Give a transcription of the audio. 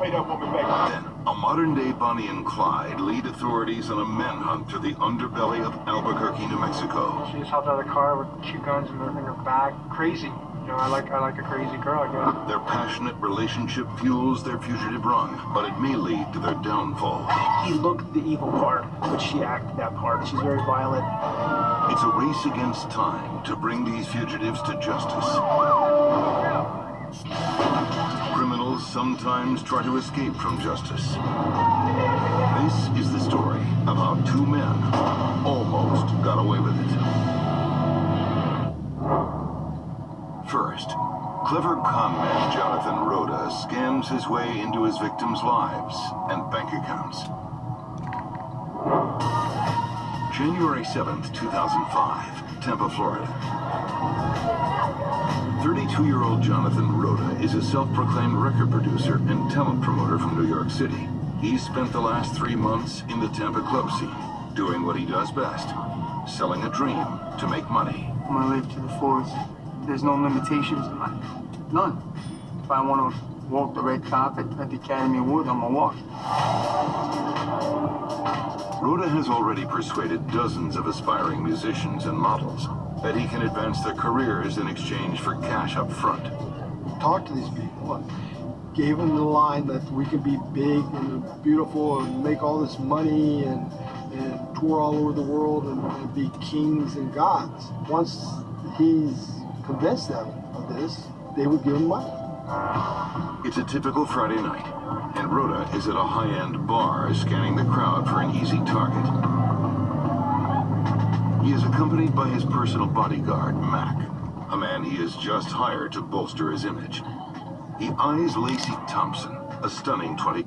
pay that woman back. Then, a modern-day Bonnie and Clyde lead authorities on a manhunt through the underbelly of Albuquerque, New Mexico. She just hopped out of the car with 2 guns in her back. Crazy. You know, I like a crazy girl, I guess. Their passionate relationship fuels their fugitive run, but it may lead to their downfall. He looked the evil part, but she acted that part. She's very violent. It's a race against time to bring these fugitives to justice. Criminals sometimes try to escape from justice. This is the story of how 2 men almost got away with it. First, clever conman Jonathan Rhoda scams his way into his victims' lives and bank accounts. January 7th, 2005, Tampa, Florida. 32-year-old Jonathan Rhoda is a self-proclaimed record producer and talent promoter from New York City. He's spent the last 3 months in the Tampa club scene, doing what he does best, selling a dream to make money. I'm gonna live to the fullest. There's no limitations in life. None. If I want to walk the red carpet at the Academy Awards, I'm gonna walk. Rhoda has already persuaded dozens of aspiring musicians and models that he can advance their careers in exchange for cash up front. Talk to these people. Gave them the line that we can be big and beautiful and make all this money and tour all over the world and be kings and gods. Once he's convinced them of this, they would give him money. It's a typical Friday night, and Rhoda is at a high-end bar scanning the crowd for an easy target. He is accompanied by his personal bodyguard, Mac, a man he has just hired to bolster his image. He eyes Lacey Thompson, a stunning 20.